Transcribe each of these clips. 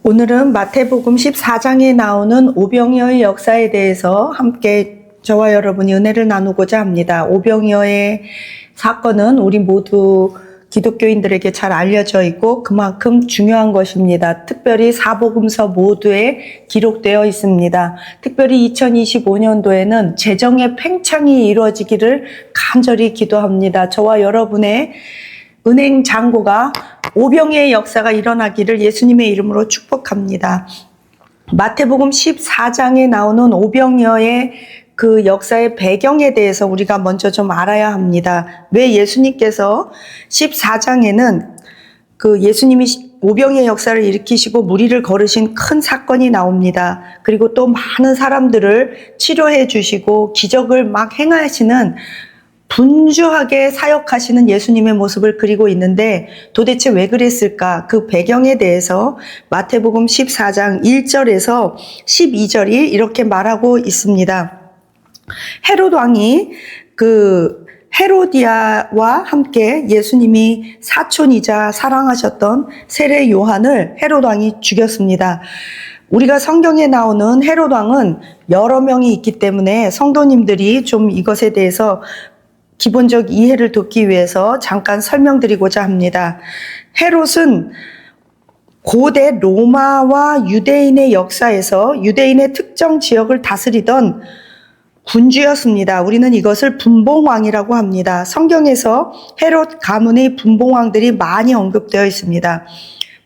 오늘은 마태복음 14장에 나오는 오병이어의 역사에 대해서 함께 저와 여러분이 은혜를 나누고자 합니다. 오병이어의 사건은 우리 모두 기독교인들에게 잘 알려져 있고 그만큼 중요한 것입니다. 특별히 사복음서 모두에 기록되어 있습니다. 특별히 2025년도에는 재정의 팽창이 이루어지기를 간절히 기도합니다. 저와 여러분의 은행 잔고가 오병이어의 역사가 일어나기를 예수님의 이름으로 축복합니다. 마태복음 14장에 나오는 오병이어의 그 역사의 배경에 대해서 우리가 먼저 좀 알아야 합니다. 왜 예수님께서 14장에는 그 예수님이 오병이어의 역사를 일으키시고 무리를 걸으신 큰 사건이 나옵니다. 그리고 또 많은 사람들을 치료해 주시고 기적을 막 행하시는 분주하게 사역하시는 예수님의 모습을 그리고 있는데 도대체 왜 그랬을까? 그 배경에 대해서 마태복음 14장 1절에서 12절이 이렇게 말하고 있습니다. 헤롯 왕이 그 헤로디아와 함께 예수님이 사촌이자 사랑하셨던 세례 요한을 헤롯 왕이 죽였습니다. 우리가 성경에 나오는 헤롯 왕은 여러 명이 있기 때문에 성도님들이 좀 이것에 대해서 기본적 이해를 돕기 위해서 잠깐 설명드리고자 합니다. 헤롯은 고대 로마와 유대인의 역사에서 유대인의 특정 지역을 다스리던 군주였습니다. 우리는 이것을 분봉왕이라고 합니다. 성경에서 헤롯 가문의 분봉왕들이 많이 언급되어 있습니다.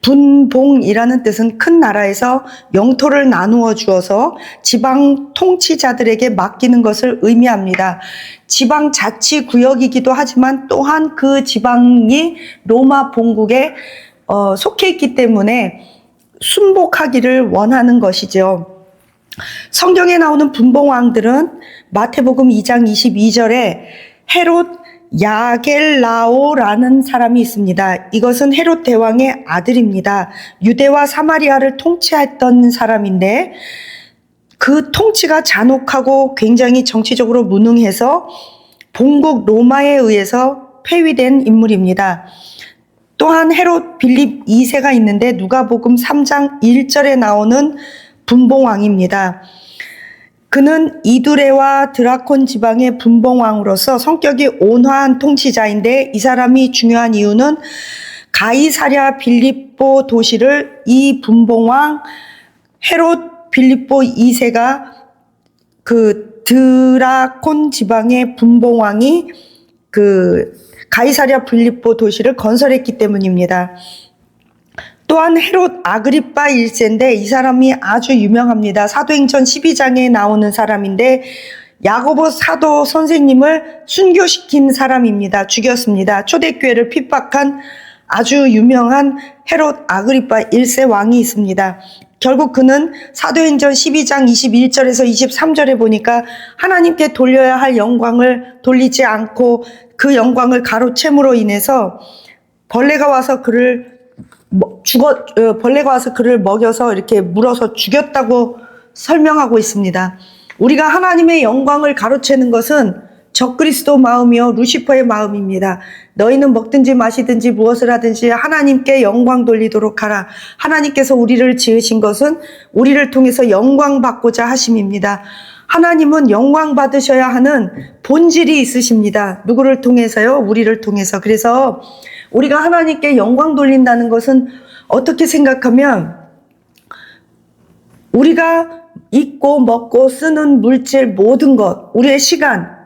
분봉이라는 뜻은 큰 나라에서 영토를 나누어 주어서 지방 통치자들에게 맡기는 것을 의미합니다. 지방 자치 구역이기도 하지만 또한 그 지방이 로마 본국에 속해 있기 때문에 순복하기를 원하는 것이죠. 성경에 나오는 분봉왕들은 마태복음 2장 22절에 헤롯 야겔라오라는 사람이 있습니다. 이것은 헤롯 대왕의 아들입니다. 유대와 사마리아를 통치했던 사람인데 그 통치가 잔혹하고 굉장히 정치적으로 무능해서 본국 로마에 의해서 폐위된 인물입니다. 또한 헤롯 빌립 2세가 있는데 누가복음 3장 1절에 나오는 분봉왕입니다. 그는 이두레와 드라콘 지방의 분봉왕으로서 성격이 온화한 통치자인데 이 사람이 중요한 이유는 가이사랴 빌립보 도시를 이 분봉왕 헤롯 빌립보 2세가 그 드라콘 지방의 분봉왕이 그 가이사랴 빌립보 도시를 건설했기 때문입니다. 또한 헤롯 아그리빠 1세인데 이 사람이 아주 유명합니다. 사도행전 12장에 나오는 사람인데 야고보 사도 선생님을 순교시킨 사람입니다. 죽였습니다. 초대교회를 핍박한 아주 유명한 헤롯 아그리빠 1세 왕이 있습니다. 결국 그는 사도행전 12장 21절에서 23절에 보니까 하나님께 돌려야 할 영광을 돌리지 않고 그 영광을 가로챈으로 인해서 벌레가 와서 그를 먹여서 이렇게 물어서 죽였다고 설명하고 있습니다. 우리가 하나님의 영광을 가로채는 것은 적그리스도 마음이요 루시퍼의 마음입니다. 너희는 먹든지 마시든지 무엇을 하든지 하나님께 영광 돌리도록 하라. 하나님께서 우리를 지으신 것은 우리를 통해서 영광 받고자 하심입니다. 하나님은 영광 받으셔야 하는 본질이 있으십니다. 누구를 통해서요? 우리를 통해서. 그래서 우리가 하나님께 영광 돌린다는 것은 어떻게 생각하면 우리가 입고 먹고 쓰는 물질 모든 것, 우리의 시간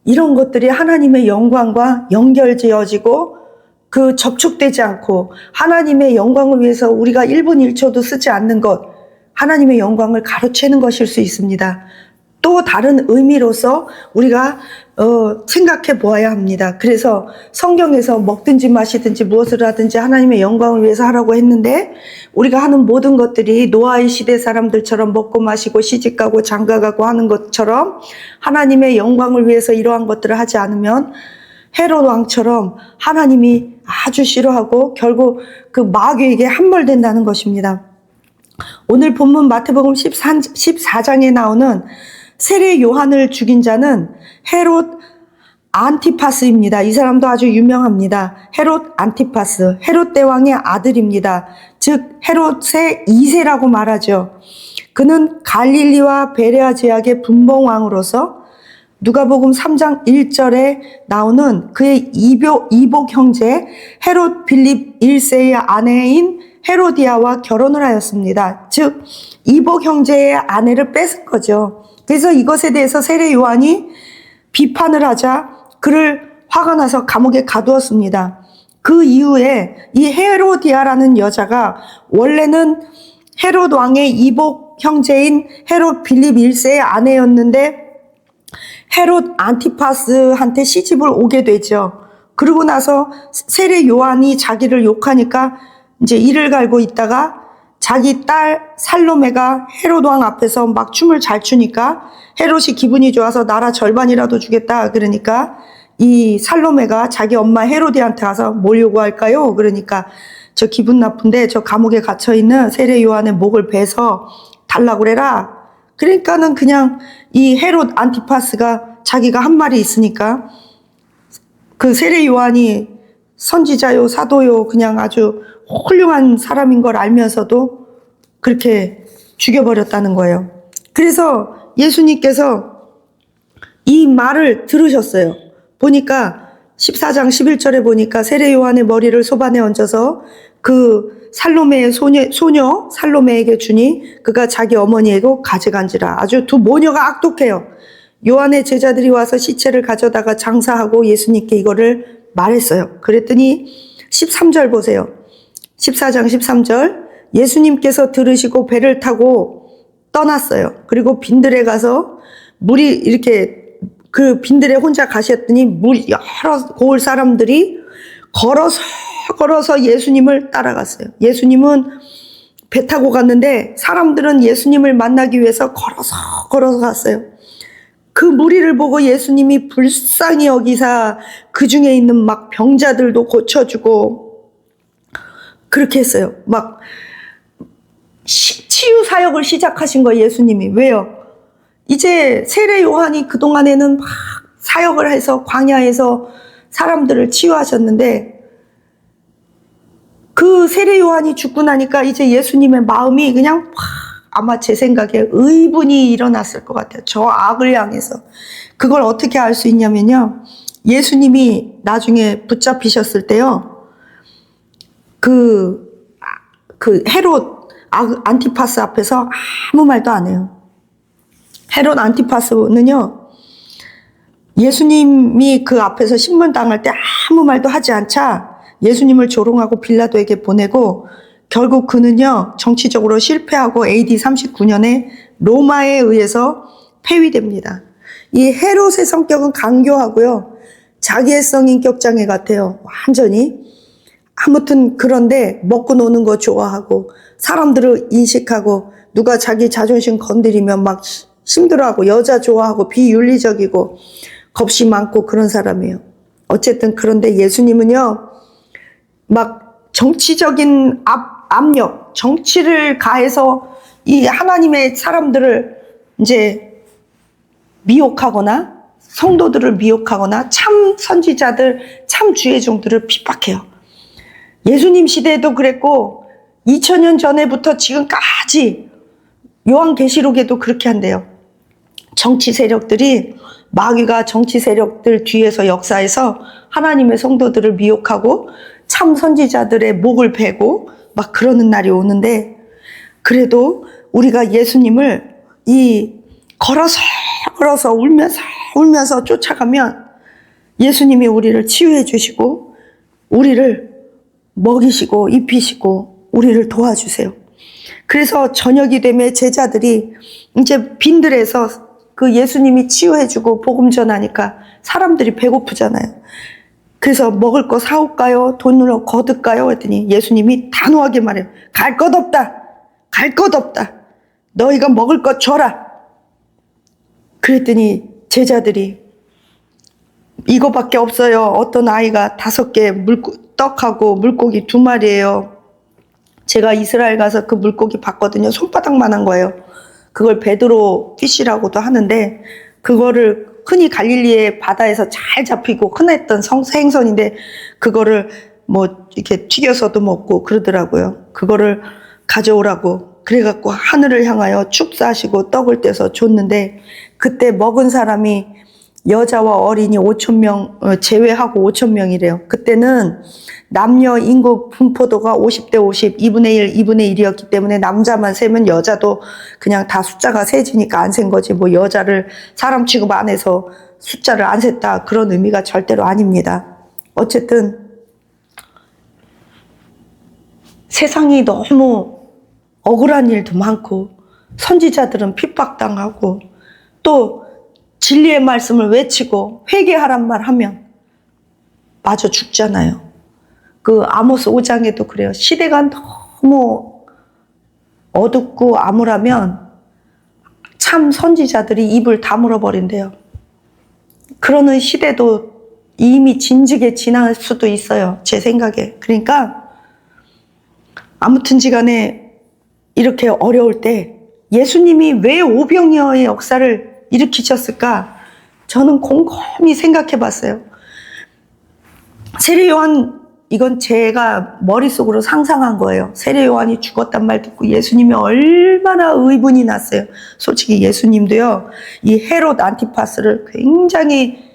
이런 것들이 하나님의 영광과 연결지어지고 그 접촉되지 않고 하나님의 영광을 위해서 우리가 1분 1초도 쓰지 않는 것, 하나님의 영광을 가로채는 것일 수 있습니다. 또 다른 의미로서 우리가 생각해 보아야 합니다. 그래서 성경에서 먹든지 마시든지 무엇을 하든지 하나님의 영광을 위해서 하라고 했는데 우리가 하는 모든 것들이 노아의 시대 사람들처럼 먹고 마시고 시집가고 장가가고 하는 것처럼 하나님의 영광을 위해서 이러한 것들을 하지 않으면 헤롯 왕처럼 하나님이 아주 싫어하고 결국 그 마귀에게 함몰된다는 것입니다. 오늘 본문 마태복음 14장에 나오는 세례 요한을 죽인 자는 헤롯 안티파스입니다. 이 사람도 아주 유명합니다. 헤롯 안티파스, 헤롯 대왕의 아들입니다. 즉 헤롯의 2세라고 말하죠. 그는 갈릴리와 베레아 지역의 분봉왕으로서 누가복음 3장 1절에 나오는 그의 이복 형제 헤롯 빌립 1세의 아내인 헤로디아와 결혼을 하였습니다. 즉 이복 형제의 아내를 뺏은 거죠. 그래서 이것에 대해서 세례 요한이 비판을 하자 그를 화가 나서 감옥에 가두었습니다. 그 이후에 이 헤로디아라는 여자가 원래는 헤롯 왕의 이복 형제인 헤롯 빌립 1세의 아내였는데 헤롯 안티파스한테 시집을 오게 되죠. 그러고 나서 세례 요한이 자기를 욕하니까 이제 이를 갈고 있다가 자기 딸 살로메가 헤롯 왕 앞에서 막 춤을 잘 추니까 헤롯이 기분이 좋아서 나라 절반이라도 주겠다 그러니까 이 살로메가 자기 엄마 헤로디한테 가서 뭘 요구할까요? 그러니까 저 기분 나쁜데 저 감옥에 갇혀있는 세례 요한의 목을 베서 달라고 그래라. 그러니까는 그냥 이 헤롯 안티파스가 자기가 한 말이 있으니까 그 세례 요한이 선지자요 사도요 그냥 아주 훌륭한 사람인 걸 알면서도 그렇게 죽여버렸다는 거예요. 그래서 예수님께서 이 말을 들으셨어요. 보니까 14장 11절에 보니까 세례 요한의 머리를 소반에 얹어서 그 살로메의 소녀 살로메에게 주니 그가 자기 어머니에게 가져간지라. 아주 두 모녀가 악독해요. 요한의 제자들이 와서 시체를 가져다가 장사하고 예수님께 이거를 말했어요. 그랬더니 13절 보세요. 14장 13절 예수님께서 들으시고 배를 타고 떠났어요. 그리고 빈들에 가서 물이 이렇게 그 빈들에 혼자 가셨더니 여러 고을 사람들이 걸어서 예수님을 따라갔어요. 예수님은 배 타고 갔는데 사람들은 예수님을 만나기 위해서 걸어서 갔어요. 그 무리를 보고 예수님이 불쌍히 여기사 그 중에 있는 막 병자들도 고쳐주고 그렇게 했어요. 막 치유 사역을 시작하신 거예요. 예수님이. 왜요? 이제 세례 요한이 그동안에는 막 사역을 해서 광야에서 사람들을 치유하셨는데 그 세례 요한이 죽고 나니까 이제 예수님의 마음이 그냥 아마 제 생각에 의분이 일어났을 것 같아요. 저 악을 향해서. 그걸 어떻게 알 수 있냐면요. 예수님이 나중에 붙잡히셨을 때요. 그 헤롯 안티파스 앞에서 아무 말도 안 해요. 헤롯 안티파스는요. 예수님이 그 앞에서 신문당할 때 아무 말도 하지 않자 예수님을 조롱하고 빌라도에게 보내고 결국 그는요. 정치적으로 실패하고 AD 39년에 로마에 의해서 폐위됩니다. 이 헤롯의 성격은 강교하고요. 자기애성 인격장애 같아요. 완전히. 아무튼 그런데 먹고 노는 거 좋아하고 사람들을 인식하고 누가 자기 자존심 건드리면 막 힘들어하고 여자 좋아하고 비윤리적이고 겁이 많고 그런 사람이에요. 어쨌든 그런데 예수님은요. 막 정치적인 압력, 정치를 가해서 이 하나님의 사람들을 이제 미혹하거나 성도들을 미혹하거나 참 선지자들, 참 주의 종들을 핍박해요. 예수님 시대에도 그랬고 2000년 전에부터 지금까지 요한계시록에도 그렇게 한대요. 정치 세력들이 마귀가 정치 세력들 뒤에서 역사해서 하나님의 성도들을 미혹하고 참 선지자들의 목을 베고 막 그러는 날이 오는데 그래도 우리가 예수님을 걸어서 울면서 쫓아가면 예수님이 우리를 치유해 주시고 우리를 먹이시고 입히시고 우리를 도와주세요. 그래서 저녁이 되면 제자들이 이제 빈들에서 그 예수님이 치유해주고 복음 전하니까 사람들이 배고프잖아요. 그래서 먹을 거 사올까요? 돈으로 거둘까요? 했더니 예수님이 단호하게 말해요. 갈 것 없다. 갈 것 없다. 너희가 먹을 것 줘라. 그랬더니 제자들이 이거밖에 없어요. 어떤 아이가 5개 떡하고 물고기 2마리예요. 제가 이스라엘 가서 그 물고기 봤거든요. 손바닥만한 거예요. 그걸 베드로 피쉬라고도 하는데 그거를 흔히 갈릴리의 바다에서 잘 잡히고 흔했던 생선인데 그거를 뭐 이렇게 튀겨서도 먹고 그러더라고요. 그거를 가져오라고 그래갖고 하늘을 향하여 축사하시고 떡을 떼서 줬는데 그때 먹은 사람이 여자와 어린이 5,000명 제외하고 5,000명이래요. 그때는 남녀 인구 분포도가 50대 50, 2분의 1, 2분의 1이었기 때문에 남자만 세면 여자도 그냥 다 숫자가 세지니까 안 센 거지. 뭐 여자를 사람 취급 안 해서 숫자를 안 셌다. 그런 의미가 절대로 아닙니다. 어쨌든 세상이 너무 억울한 일도 많고 선지자들은 핍박당하고 또 진리의 말씀을 외치고 회개하란 말 하면 마저 죽잖아요. 그 아모스 5장에도 그래요. 시대가 너무 어둡고 암울하면 참 선지자들이 입을 다물어 버린대요. 그러는 시대도 이미 진즉에 지날 수도 있어요. 제 생각에. 그러니까 아무튼지 간에 이렇게 어려울 때 예수님이 왜 오병이어의 역사를 일으키셨을까? 저는 곰곰이 생각해 봤어요. 세례 요한, 이건 제가 머릿속으로 상상한 거예요. 세례 요한이 죽었단 말 듣고 예수님이 얼마나 의분이 났어요. 솔직히 예수님도요, 이 헤롯 안티파스를 굉장히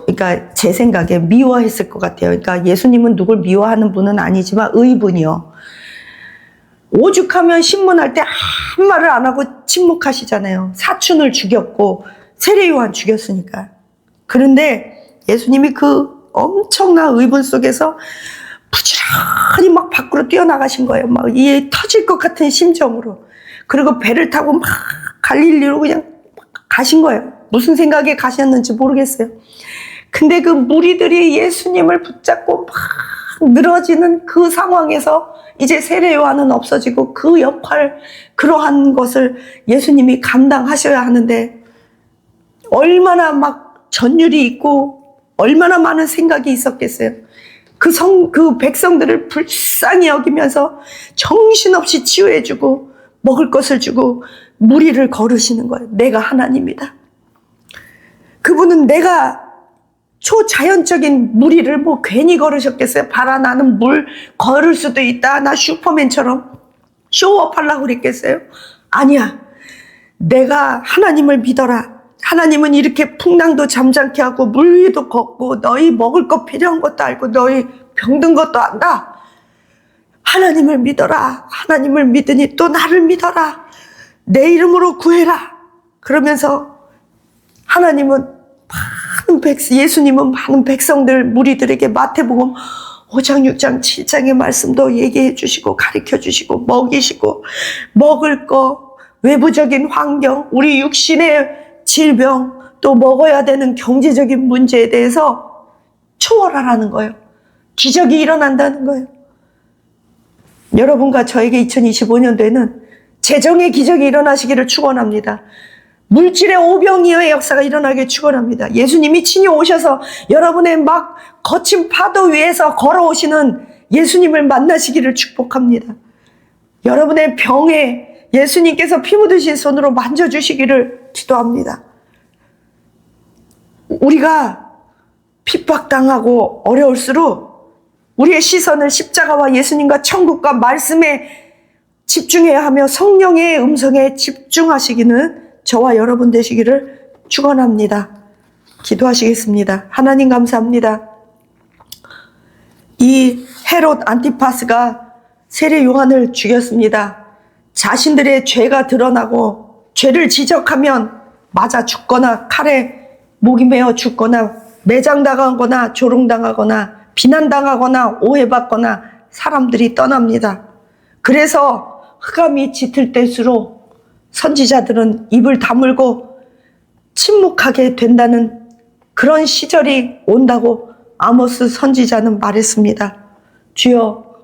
그러니까 제 생각에 미워했을 것 같아요. 그러니까 예수님은 누굴 미워하는 분은 아니지만 의분이요. 오죽하면 신문할 때 아무 말을 안 하고 침묵하시잖아요. 사촌을 죽였고 세례 요한 죽였으니까. 그런데 예수님이 그 엄청난 의분 속에서 부지런히 막 밖으로 뛰어나가신 거예요. 막 이에 터질 것 같은 심정으로. 그리고 배를 타고 막 갈릴리로 그냥 가신 거예요. 무슨 생각에 가셨는지 모르겠어요. 근데 그 무리들이 예수님을 붙잡고 막 늘어지는 그 상황에서 이제 세례 요한은 없어지고 그 역할, 그러한 것을 예수님이 감당하셔야 하는데 얼마나 막 전율이 있고 얼마나 많은 생각이 있었겠어요. 그 백성들을 불쌍히 여기면서 정신없이 치유해주고 먹을 것을 주고 무리를 거르시는 거예요. 내가 하나님이다. 그분은 내가 초자연적인 무리를 뭐 괜히 걸으셨겠어요? 봐라, 나는 물 걸을 수도 있다. 나 슈퍼맨처럼 쇼업 하려고 그랬겠어요? 아니야. 내가 하나님을 믿어라. 하나님은 이렇게 풍랑도 잠잠케 하고 물 위도 걷고 너희 먹을 것 필요한 것도 알고 너희 병든 것도 안다. 하나님을 믿어라. 하나님을 믿으니 또 나를 믿어라. 내 이름으로 구해라. 그러면서 하나님은 예수님은 많은 백성들, 무리들에게 마태복음 5장, 6장, 7장의 말씀도 얘기해 주시고 가르쳐 주시고 먹이시고 먹을 거, 외부적인 환경, 우리 육신의 질병, 또 먹어야 되는 경제적인 문제에 대해서 초월하라는 거예요. 기적이 일어난다는 거예요. 여러분과 저에게 2025년도에는 재정의 기적이 일어나시기를 축원합니다. 물질의 오병이어의 역사가 일어나길 축원합니다. 예수님이 친히 오셔서 여러분의 막 거친 파도 위에서 걸어오시는 예수님을 만나시기를 축복합니다. 여러분의 병에 예수님께서 피 묻으신 손으로 만져주시기를 기도합니다. 우리가 핍박당하고 어려울수록 우리의 시선을 십자가와 예수님과 천국과 말씀에 집중해야 하며 성령의 음성에 집중하시기는 저와 여러분 되시기를 축원합니다. 기도하시겠습니다. 하나님 감사합니다. 이 헤롯 안티파스가 세례 요한을 죽였습니다. 자신들의 죄가 드러나고 죄를 지적하면 맞아 죽거나 칼에 목이 메어 죽거나 매장당하거나 조롱당하거나 비난당하거나 오해받거나 사람들이 떠납니다. 그래서 흑암이 짙을 때일수록 선지자들은 입을 다물고 침묵하게 된다는 그런 시절이 온다고 아모스 선지자는 말했습니다. 주여,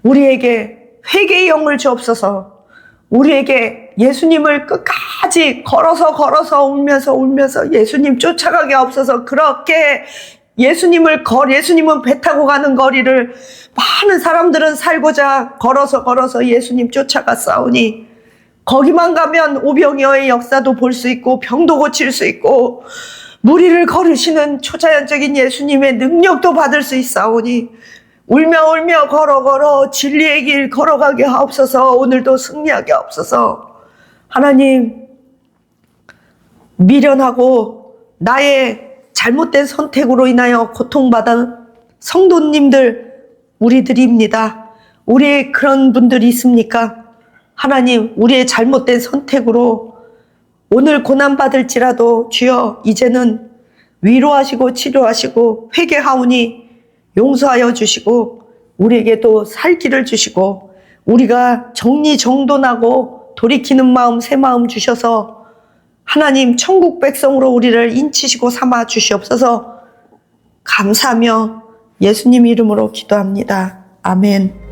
우리에게 회개의 영을 주옵소서. 우리에게 예수님을 끝까지 걸어서 울면서 예수님 쫓아가게 없어서 그렇게 예수님은 배 타고 가는 거리를 많은 사람들은 살고자 걸어서 예수님 쫓아가 싸우니 거기만 가면 오병이어의 역사도 볼 수 있고 병도 고칠 수 있고 무리를 걸으시는 초자연적인 예수님의 능력도 받을 수 있사오니 울며 울며 걸어 진리의 길 걸어가게 하옵소서. 오늘도 승리하게 하옵소서. 하나님, 미련하고 나의 잘못된 선택으로 인하여 고통받은 성도님들 우리들입니다. 우리의 그런 분들이 있습니까? 하나님, 우리의 잘못된 선택으로 오늘 고난받을지라도 주여 이제는 위로하시고 치료하시고 회개하오니 용서하여 주시고 우리에게도 살 길을 주시고 우리가 정리정돈하고 돌이키는 마음 새 마음 주셔서 하나님 천국 백성으로 우리를 인치시고 삼아 주시옵소서. 감사하며 예수님 이름으로 기도합니다. 아멘.